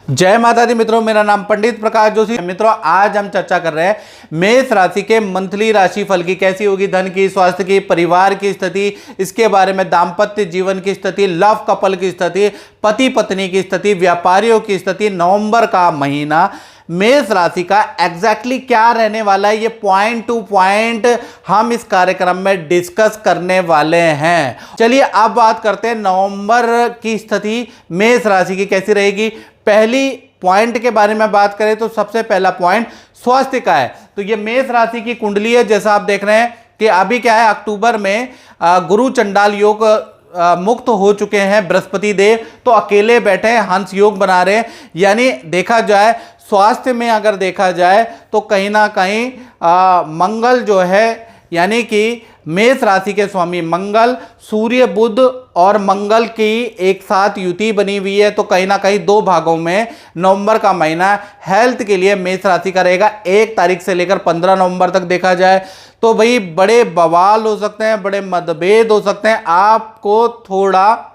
जय माता दी मित्रों, मेरा नाम पंडित प्रकाश जोशी। मित्रों, आज हम चर्चा कर रहे हैं मेष राशि के मंथली राशि फल की। कैसी होगी धन की, स्वास्थ्य की, परिवार की स्थिति, इसके बारे में दाम्पत्य जीवन की स्थिति, लव कपल की स्थिति, पति पत्नी की स्थिति, व्यापारियों की स्थिति। नवंबर का महीना मेष राशि का एग्जैक्टली क्या रहने वाला है, ये पॉइंट टू पॉइंट हम इस कार्यक्रम में डिस्कस करने वाले हैं। चलिए अब बात करते हैं नवंबर की स्थिति मेष राशि की कैसी रहेगी। पहली पॉइंट के बारे में बात करें तो सबसे पहला पॉइंट स्वास्थ्य का है। तो ये मेष राशि की कुंडली है, जैसा आप देख रहे हैं कि अभी क्या है, अक्टूबर में गुरु चंडाल योग मुक्त हो चुके हैं बृहस्पति देव, तो अकेले बैठे हैं, हंस योग बना रहे हैं। यानी देखा जाए स्वास्थ्य में अगर देखा जाए तो कहीं ना कहीं मंगल जो है, यानी कि मेष राशि के स्वामी मंगल, सूर्य बुध और मंगल की एक साथ युति बनी हुई है। तो कहीं ना कहीं दो भागों में नवंबर का महीना हेल्थ के लिए मेष राशि का रहेगा। 1 तारीख से लेकर 15 नवंबर तक देखा जाए तो भाई बड़े बवाल हो सकते हैं, बड़े मतभेद हो सकते हैं। आपको थोड़ा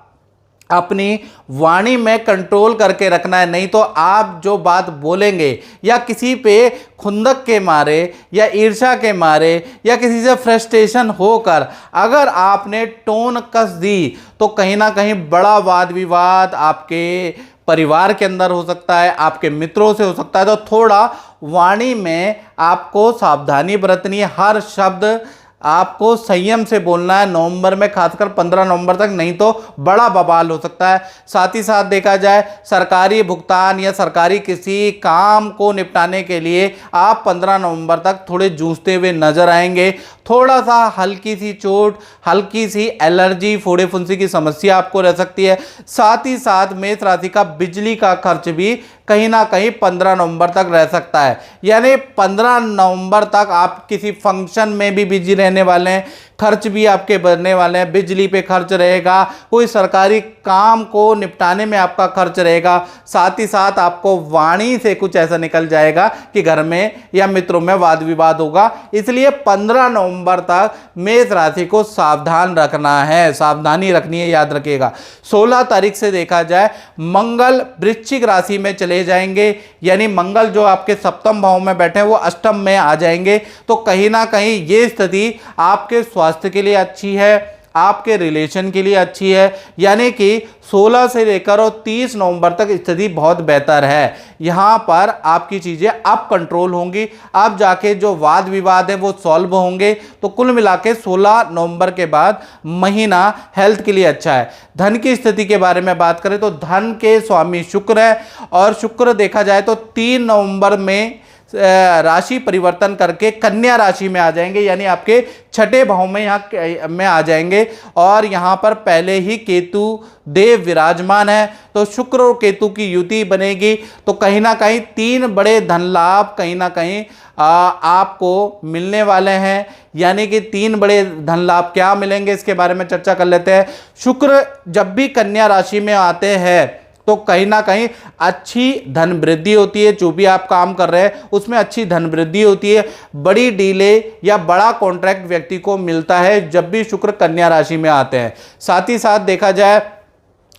अपनी वाणी में कंट्रोल करके रखना है, नहीं तो आप जो बात बोलेंगे या किसी पे खुंदक के मारे या ईर्ष्या के मारे या किसी से फ्रस्ट्रेशन होकर अगर आपने टोन कस दी तो कहीं ना कहीं बड़ा वाद विवाद आपके परिवार के अंदर हो सकता है, आपके मित्रों से हो सकता है। तो थोड़ा वाणी में आपको सावधानी बरतनी है, हर शब्द आपको संयम से बोलना है नवंबर में, खासकर 15 नवंबर तक, नहीं तो बड़ा बवाल हो सकता है। साथ ही साथ देखा जाए सरकारी भुगतान या सरकारी किसी काम को निपटाने के लिए आप 15 नवंबर तक थोड़े जूझते हुए नजर आएंगे। थोड़ा सा हल्की सी चोट, हल्की सी एलर्जी, फोड़े फुंसी की समस्या आपको रह सकती है। साथ ही साथ मेष राशि का बिजली का खर्च भी कहीं ना कहीं 15 नवंबर तक रह सकता है। यानी 15 नवंबर तक आप किसी फंक्शन में भी बिजी रहने वाले हैं, खर्च भी आपके बढ़ने वाले हैं, बिजली पे खर्च रहेगा, कोई सरकारी काम को निपटाने में आपका खर्च रहेगा। साथ ही साथ आपको वाणी से कुछ ऐसा निकल जाएगा कि घर में या मित्रों में वाद विवाद होगा। इसलिए 15 नवंबर तक मेष राशि को सावधान रखना है, सावधानी रखनी है, याद रखिएगा। 16 तारीख से देखा जाए मंगल वृश्चिक राशि में चले जाएंगे, यानी मंगल जो आपके सप्तम भाव में बैठे हैं वो अष्टम में आ जाएंगे। तो कहीं ना कहीं ये स्थिति आपके स्वास्थ्य के लिए अच्छी है, आपके रिलेशन के लिए अच्छी है। यानी कि 16 से लेकर और 30 नवंबर तक स्थिति बहुत बेहतर है। यहाँ पर आपकी चीज़ें अब कंट्रोल होंगी, अब जाके जो वाद विवाद है वो सॉल्व होंगे। तो कुल मिला के 16 नवंबर के बाद महीना हेल्थ के लिए अच्छा है। धन की स्थिति के बारे में बात करें तो धन के स्वामी शुक्र है, और शुक्र देखा जाए तो 3 नवंबर में राशि परिवर्तन करके कन्या राशि में आ जाएंगे, यानी आपके 6ठे भाव में यहाँ में आ जाएंगे। और यहाँ पर पहले ही केतु देव विराजमान है, तो शुक्र और केतु की युति बनेगी। तो कहीं ना कहीं 3 बड़े धन लाभ कहीं ना कहीं आपको मिलने वाले हैं। यानी कि 3 बड़े धन लाभ क्या मिलेंगे, इसके बारे में चर्चा कर लेते हैं। शुक्र जब भी कन्या राशि में आते हैं तो कहीं ना कहीं अच्छी धन वृद्धि होती है। जो भी आप काम कर रहे हैं उसमें अच्छी धन वृद्धि होती है। बड़ी डीले या बड़ा कॉन्ट्रैक्ट व्यक्ति को मिलता है जब भी शुक्र कन्या राशि में आते हैं। साथ ही साथ देखा जाए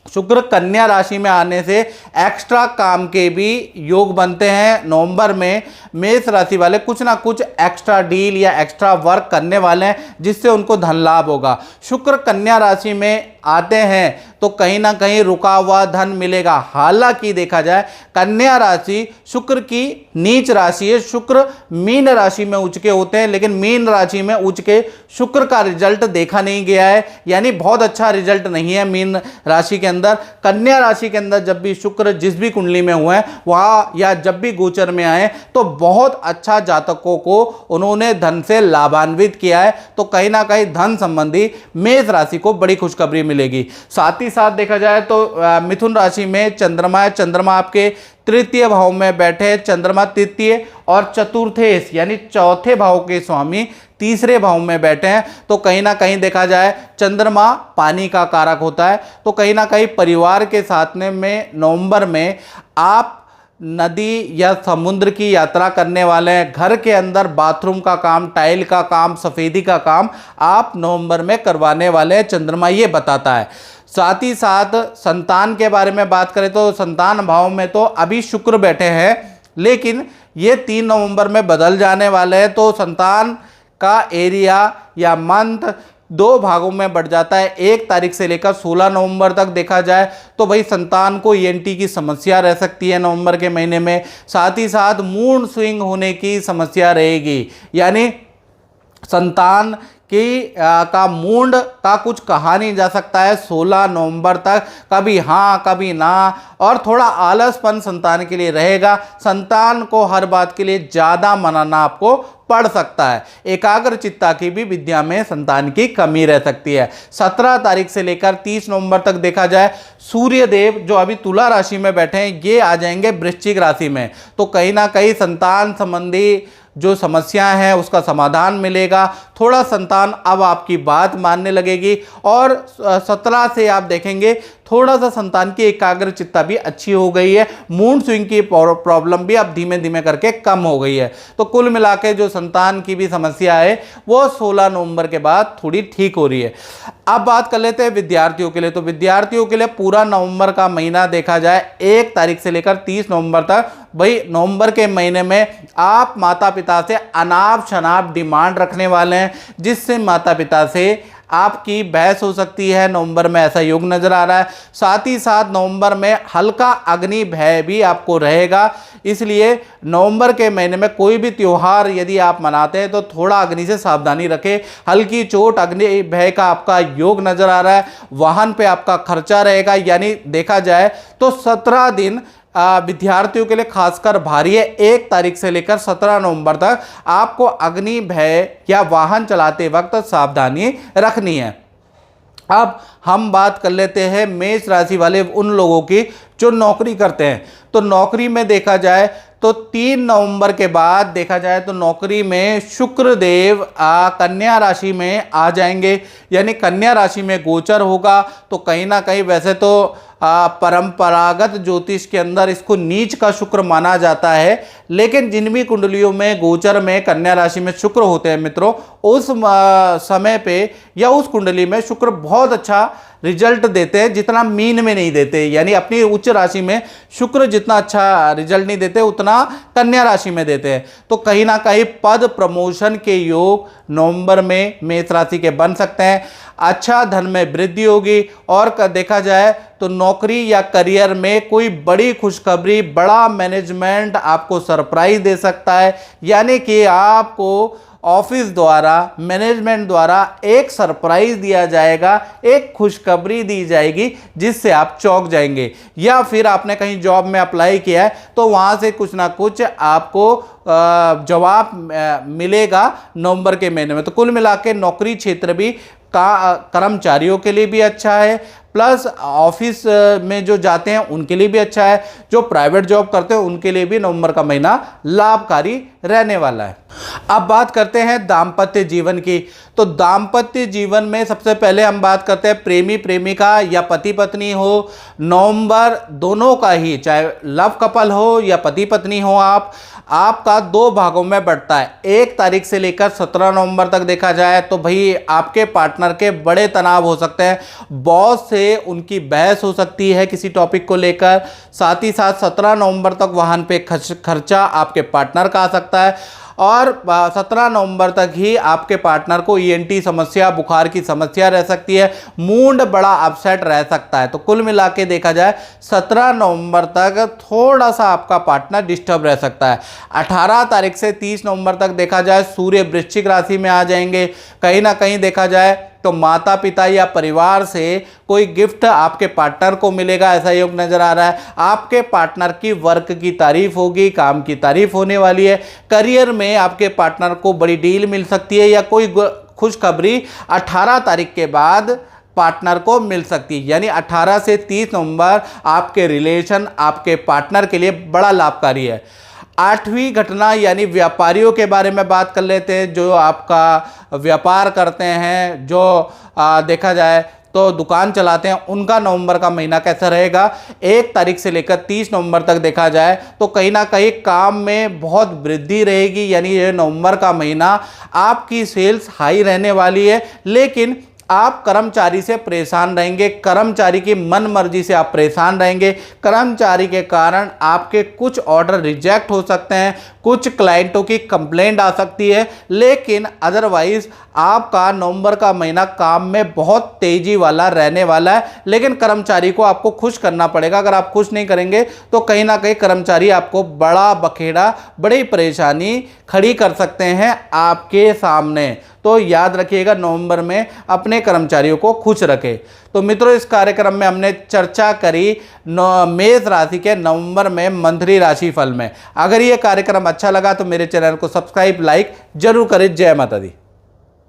शुक्र कन्या राशि में आने से एक्स्ट्रा काम के भी योग बनते हैं। नवंबर में मेष राशि वाले कुछ ना कुछ एक्स्ट्रा डील या एक्स्ट्रा वर्क करने वाले हैं, जिससे उनको धन लाभ होगा। शुक्र कन्या राशि में आते हैं तो कहीं ना कहीं रुका हुआ धन मिलेगा। हालांकि देखा जाए कन्या राशि शुक्र की नीच राशि है, शुक्र मीन राशि में उच्च के होते हैं, लेकिन मीन राशि में उच्च के शुक्र का रिजल्ट देखा नहीं गया है, यानी बहुत अच्छा रिजल्ट नहीं है मीन राशि के अंदर। कन्या राशि के अंदर जब भी शुक्र जिस भी कुंडली में हुए हैं वहाँ या जब भी गोचर में आए तो बहुत अच्छा जातकों को उन्होंने धन से लाभान्वित किया है। तो कहीं ना कहीं धन संबंधी मेष राशि को बड़ी खुशखबरी मिलेगी। साथ ही साथ देखा जाए तो मिथुन राशि में चंद्रमा है, चंद्रमा आपके 3य भाव में बैठे, चंद्रमा 3य और चतुर्थेश यानी 4थे भाव के स्वामी 3रे भाव में बैठे हैं। तो कहीं ना कहीं देखा जाए चंद्रमा पानी का कारक होता है। तो कहीं ना कहीं परिवार के साथ में नवंबर में आप नदी या समुद्र की यात्रा करने वाले हैं। घर के अंदर बाथरूम का काम, टाइल का काम, सफ़ेदी का काम आप नवंबर में करवाने वाले हैं, चंद्रमा ये बताता है। साथ ही साथ संतान के बारे में बात करें तो संतान भाव में तो अभी शुक्र बैठे हैं, लेकिन ये 3 नवंबर में बदल जाने वाले हैं। तो संतान का एरिया या मंथ 2 भागों में बढ़ जाता है। 1 तारीख से लेकर 16 नवंबर तक देखा जाए तो भाई संतान को ईएनटी की समस्या रह सकती है नवंबर के महीने में। साथ ही साथ मूड स्विंग होने की समस्या रहेगी, यानी संतान का मूड का कुछ कहा नहीं जा सकता है 16 नवंबर तक, कभी हाँ कभी ना, और थोड़ा आलसपन संतान के लिए रहेगा। संतान को हर बात के लिए ज़्यादा मनाना आपको पड़ सकता है। एकाग्र चित्ता की भी विद्या में संतान की कमी रह सकती है। 17 तारीख से लेकर 30 नवंबर तक देखा जाए सूर्य देव जो अभी तुला राशि में बैठे हैं ये आ जाएंगे वृश्चिक राशि में। तो कहीं ना कहीं संतान संबंधी जो समस्याएं हैं उसका समाधान मिलेगा। थोड़ा संतान अब आपकी बात मानने लगेगी, और 17 से आप देखेंगे थोड़ा सा संतान की एकाग्र चित्ता भी अच्छी हो गई है। मूड स्विंग की प्रॉब्लम भी अब धीमे धीमे करके कम हो गई है। तो कुल मिला के जो संतान की भी समस्या है वो 16 नवंबर के बाद थोड़ी ठीक हो रही है। अब बात कर लेते हैं विद्यार्थियों के लिए। तो विद्यार्थियों के लिए पूरा नवंबर का महीना देखा जाए 1 तारीख से लेकर 30 नवंबर तक, भाई नवंबर के महीने में आप माता पिता से अनाप शनाप डिमांड रखने वाले हैं, जिससे माता पिता से आपकी बहस हो सकती है। नवंबर में ऐसा योग नजर आ रहा है। साथ ही साथ नवंबर में हल्का अग्नि भय भी आपको रहेगा, इसलिए नवंबर के महीने में कोई भी त्योहार यदि आप मनाते हैं तो थोड़ा अग्नि से सावधानी रखें। हल्की चोट अग्नि भय का आपका योग नजर आ रहा है। वाहन पे आपका खर्चा रहेगा, यानी देखा जाए तो 17 दिन विद्यार्थियों के लिए खासकर भारी है। 1 तारीख से लेकर 17 नवंबर तक आपको अग्नि भय या वाहन चलाते वक्त सावधानी रखनी है। अब हम बात कर लेते हैं मेष राशि वाले उन लोगों की जो नौकरी करते हैं। तो नौकरी में देखा जाए तो 3 नवंबर के बाद देखा जाए तो नौकरी में शुक्र देव कन्या राशि में आ जाएंगे, यानी कन्या राशि में गोचर होगा। तो कहीं ना कहीं वैसे तो परंपरागत ज्योतिष के अंदर इसको नीच का शुक्र माना जाता है, लेकिन जिन भी कुंडलियों में गोचर में कन्या राशि में शुक्र होते हैं मित्रों, उस समय पे या उस कुंडली में शुक्र बहुत अच्छा रिजल्ट देते हैं, जितना मीन में नहीं देते। यानी अपनी उच्च राशि में शुक्र जितना अच्छा रिजल्ट नहीं देते उतना कन्या राशि में देते हैं। तो कहीं ना कहीं पद प्रमोशन के योग नवंबर में मेष राशि के बन सकते हैं। अच्छा धन में वृद्धि होगी, और देखा जाए तो नौकरी या करियर में कोई बड़ी खुशखबरी, बड़ा मैनेजमेंट आपको सरप्राइज दे सकता है। यानी कि आपको ऑफिस द्वारा, मैनेजमेंट द्वारा एक सरप्राइज दिया जाएगा, एक खुशखबरी दी जाएगी जिससे आप चौंक जाएंगे। या फिर आपने कहीं जॉब में अप्लाई किया है तो वहाँ से कुछ ना कुछ आपको जवाब मिलेगा नवंबर के महीने में। तो कुल मिला के नौकरी क्षेत्र भी कर्मचारियों के लिए भी अच्छा है, प्लस ऑफिस में जो जाते हैं उनके लिए भी अच्छा है, जो प्राइवेट जॉब करते हैं उनके लिए भी नवंबर का महीना लाभकारी रहने वाला है। अब बात करते हैं दाम्पत्य जीवन की। तो दाम्पत्य जीवन में सबसे पहले हम बात करते हैं प्रेमी प्रेमिका या पति पत्नी हो, नवंबर दोनों का ही, चाहे लव कपल हो या पति पत्नी हो, आपका 2 भागों में बढ़ता है। 1 तारीख से लेकर 17 नवंबर तक देखा जाए तो भाई आपके पार्टनर के बड़े तनाव हो सकते हैं, बॉस से उनकी बहस हो सकती है किसी टॉपिक को लेकर। साथ ही साथ 17 नवंबर तक वाहन पे खर्चा आपके पार्टनर का आ सकता है, और 17 नवंबर तक ही आपके पार्टनर को ईएनटी समस्या, बुखार की समस्या रह सकती है, मूड बड़ा अपसेट रह सकता है। तो कुल मिला के देखा जाए 17 नवंबर तक थोड़ा सा आपका पार्टनर डिस्टर्ब रह सकता है। 18 तारीख से 30 नवंबर तक देखा जाए सूर्य वृश्चिक राशि में आ जाएंगे। कहीं ना कहीं देखा जाए तो माता पिता या परिवार से कोई गिफ्ट आपके पार्टनर को मिलेगा, ऐसा योग नजर आ रहा है। आपके पार्टनर की वर्क की तारीफ होगी, काम की तारीफ होने वाली है। करियर में आपके पार्टनर को बड़ी डील मिल सकती है, या कोई खुशखबरी 18 तारीख के बाद पार्टनर को मिल सकती है। यानी 18 से 30 नवंबर आपके रिलेशन, आपके पार्टनर के लिए बड़ा लाभकारी है। 8वीं घटना यानी व्यापारियों के बारे में बात कर लेते हैं। जो आपका व्यापार करते हैं, जो देखा जाए तो दुकान चलाते हैं, उनका नवंबर का महीना कैसा रहेगा। 1 तारीख से लेकर 30 नवंबर तक देखा जाए तो कहीं ना कहीं काम में बहुत वृद्धि रहेगी। यानी ये नवंबर का महीना आपकी सेल्स हाई रहने वाली है, लेकिन आप कर्मचारी से परेशान रहेंगे, कर्मचारी की मन मर्जी से आप परेशान रहेंगे। कर्मचारी के कारण आपके कुछ ऑर्डर रिजेक्ट हो सकते हैं, कुछ क्लाइंटों की कंप्लेंट आ सकती है, लेकिन अदरवाइज आपका नवंबर का महीना काम में बहुत तेजी वाला रहने वाला है। लेकिन कर्मचारी को आपको खुश करना पड़ेगा। अगर आप खुश नहीं करेंगे तो कहीं ना कहीं कर्मचारी आपको बड़ा बखेड़ा, बड़ी परेशानी खड़ी कर सकते हैं आपके सामने। तो याद रखिएगा, नवंबर में अपने कर्मचारियों को खुश रखें। तो मित्रों, इस कार्यक्रम में हमने चर्चा करी मेष राशि के नवंबर में मंथली राशिफल में। अगर ये कार्यक्रम अच्छा लगा तो मेरे चैनल को सब्सक्राइब, लाइक जरूर करें। जय माता दी।